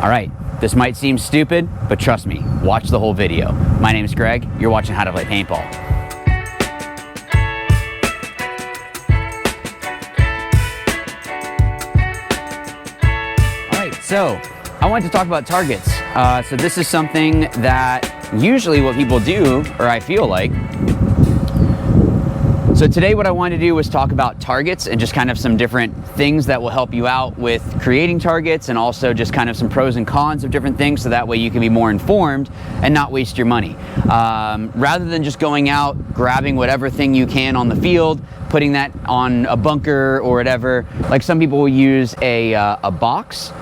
All right, this might seem stupid, but trust me, watch the whole video. My name is Greg, you're watching How to Play Paintball. All right, so I wanted to talk about targets. So this is something that usually what people do, or I feel like. So today what I wanted to do was talk about targets and just kind of some different things that will help you out with creating targets, and also just kind of some pros and cons of different things, so that way you can be more informed and not waste your money. Rather than just going out, grabbing whatever thing you can on the field, putting that on a bunker or whatever, like some people will use a box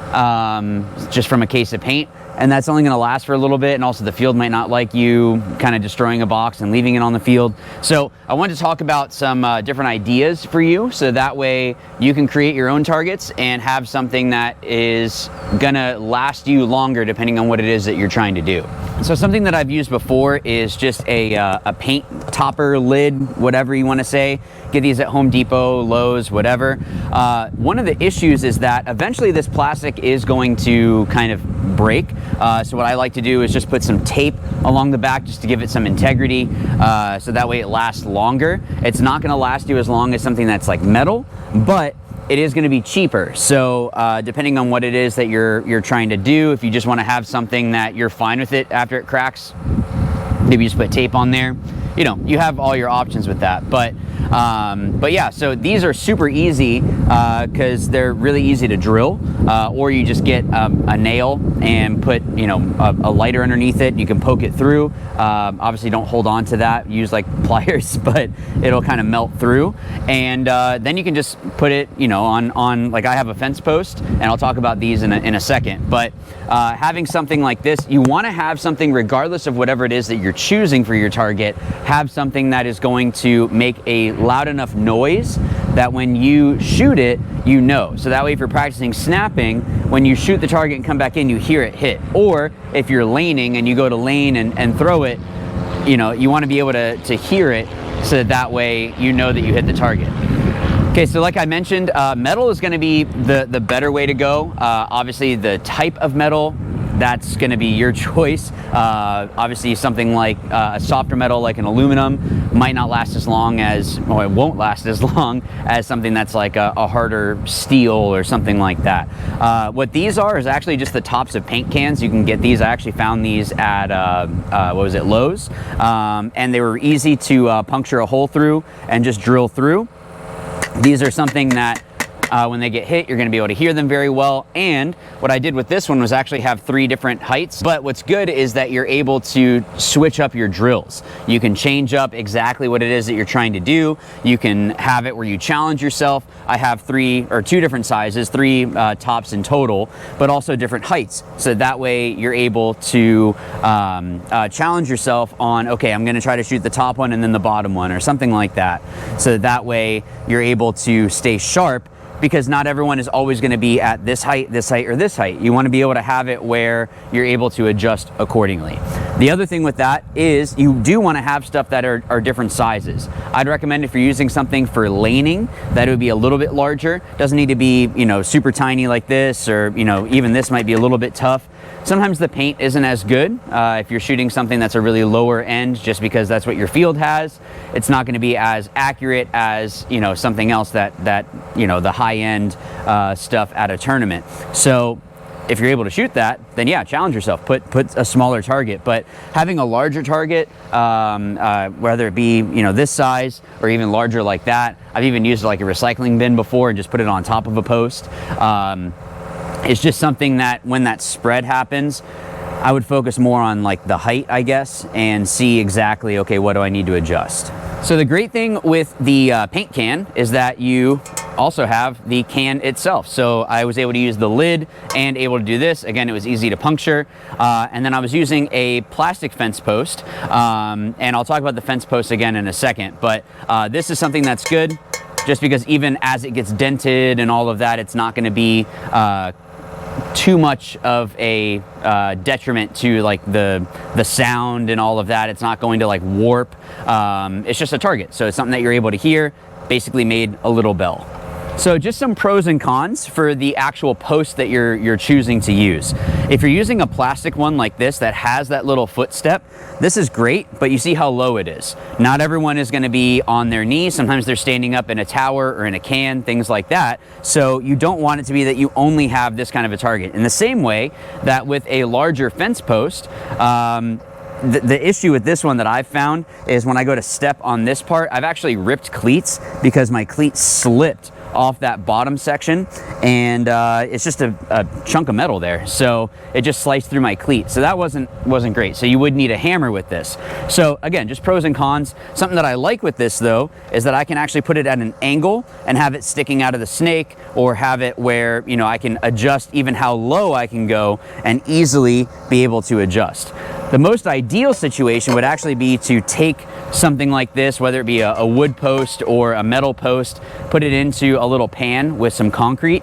just from a case of paint, and that's only going to last for a little bit, and also the field might not like you kind of destroying a box and leaving it on the field. So I wanted to talk about some different ideas for you, so that way you can create your own targets and have something that is gonna last you longer depending on what it is that you're trying to do. So something that I've used before is just a paint topper lid, whatever you want to say. Get these at Home Depot, Lowe's, whatever. One of the issues is that eventually this plastic is going to kind of break. So what I like to do is just put some tape along the back just to give it some integrity, so that way it lasts longer. It's not going to last you as long as something that's like metal, but it is going to be cheaper. So depending on what it is that you're trying to do, if you just want to have something that you're fine with it after it cracks, maybe you just put tape on there. You know, you have all your options with that. But yeah, so these are super easy because they're really easy to drill, or you just get a nail and put, you know, a lighter underneath it. You can poke it through. Obviously don't hold on to that, use like pliers, but it'll kind of melt through. And then you can just put it, you know, on like I have a fence post, and I'll talk about these in a second. But having something like this, you want to have something, regardless of whatever it is that you're choosing for your target, have something that is going to make a loud enough noise that when you shoot it, you know. So that way if you're practicing snapping, when you shoot the target and come back in, you hear it hit. Or if you're laning and you go to lane and throw it, you know, you want to be able to hear it, so that way you know that you hit the target. Okay, so like I mentioned, metal is going to be the better way to go. Obviously the type of metal, that's going to be your choice. Obviously something like a softer metal like an aluminum might not last as long as, or it won't last as long as something that's like a harder steel or something like that. What these are is actually just the tops of paint cans. You can get these, I actually found these at, what was it, Lowe's? And they were easy to puncture a hole through and just drill through. These are something that when they get hit, you're going to be able to hear them very well. And what I did with this one was actually have 3 different heights. But what's good is that you're able to switch up your drills. You can change up exactly what it is that you're trying to do. You can have it where you challenge yourself. I have 2 different sizes, 3 tops in total, but also different heights. So that way you're able to challenge yourself on, okay, I'm going to try to shoot the top one and then the bottom one, or something like that. So that way you're able to stay sharp, because not everyone is always going to be at this height, or this height. You want to be able to have it where you're able to adjust accordingly. The other thing with that is you do want to have stuff that are different sizes. I'd recommend, if you're using something for laning, that it would be a little bit larger. Doesn't need to be, you know, super tiny like this, or, you know, even this might be a little bit tough. Sometimes the paint isn't as good if you're shooting something that's a really lower end, just because that's what your field has. It's not going to be as accurate as, you know, something else that you know, the high-end stuff at a tournament. So if you're able to shoot that, then yeah, challenge yourself. Put a smaller target. But having a larger target, whether it be, you know, this size or even larger like that, I've even used like a recycling bin before and just put it on top of a post. It's just something that when that spread happens, I would focus more on like the height, I guess, and see exactly, okay, what do I need to adjust? So the great thing with the paint can is that you also have the can itself. So I was able to use the lid and able to do this. Again, it was easy to puncture. And then I was using a plastic fence post. And I'll talk about the fence post again in a second. But this is something that's good, just because even as it gets dented and all of that, it's not going to be too much of a detriment to like the sound and all of that. It's not going to like warp. It's just a target, so it's something that you're able to hear. Basically made a little bell. So just some pros and cons for the actual post that you're choosing to use. If you're using a plastic one like this that has that little footstep, this is great, but you see how low it is. Not everyone is gonna be on their knees. Sometimes they're standing up in a tower or in a can, things like that. So you don't want it to be that you only have this kind of a target. In the same way that with a larger fence post, the issue with this one that I've found is when I go to step on this part, I've actually ripped cleats because my cleat slipped off that bottom section, and it's just a chunk of metal there, so it just sliced through my cleat. So that wasn't great. So you would need a hammer with this. So again, just pros and cons. Something that I like with this though is that I can actually put it at an angle and have it sticking out of the snake, or have it where, you know, I can adjust even how low I can go and easily be able to adjust. The most ideal situation would actually be to take something like this, whether it be a wood post or a metal post, put it into a little pan with some concrete,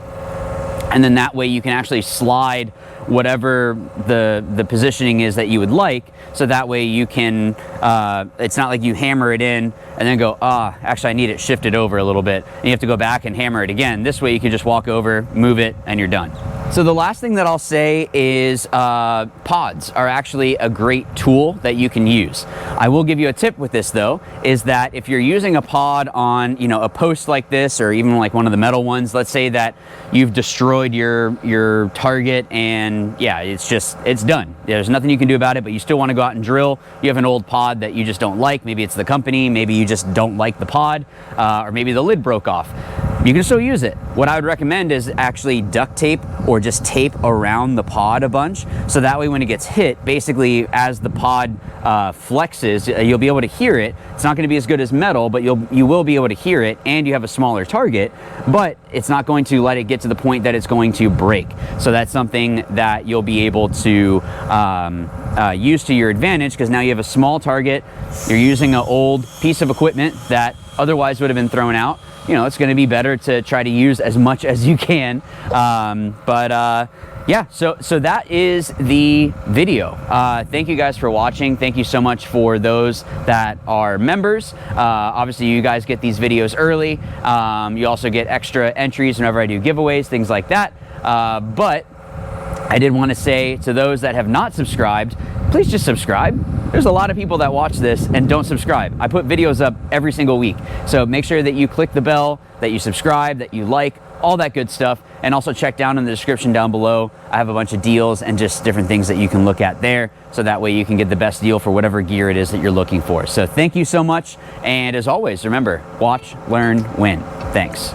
and then that way you can actually slide whatever the positioning is that you would like, so that way you can, it's not like you hammer it in and then go, actually I need it shifted over a little bit, and you have to go back and hammer it again. This way you can just walk over, move it, and you're done. So the last thing that I'll say is pods are actually a great tool that you can use. I will give you a tip with this though, is that if you're using a pod on, you know, a post like this, or even like one of the metal ones, let's say that you've destroyed your target and yeah, it's done. There's nothing you can do about it, but you still want to go out and drill. You have an old pod that you just don't like. Maybe it's the company, maybe you just don't like the pod, or maybe the lid broke off. You can still use it. What I would recommend is actually duct tape or just tape around the pod a bunch, so that way when it gets hit, basically as the pod flexes, you'll be able to hear it. It's not going to be as good as metal, but you will be able to hear it, and you have a smaller target, but it's not going to let it get to the point that it's going to break. So that's something that you'll be able to use to your advantage, because now you have a small target, you're using an old piece of equipment that otherwise would have been thrown out. You know, it's going to be better to try to use as much as you can. Yeah, so that is the video. Thank you guys for watching. Thank you so much for those that are members. Obviously, you guys get these videos early. You also get extra entries whenever I do giveaways, things like that. But I did want to say to those that have not subscribed, please just subscribe. There's a lot of people that watch this and don't subscribe. I put videos up every single week. So make sure that you click the bell, that you subscribe, that you like, all that good stuff. And also check down in the description down below. I have a bunch of deals and just different things that you can look at there. So that way you can get the best deal for whatever gear it is that you're looking for. So thank you so much. And as always, remember, watch, learn, win. Thanks.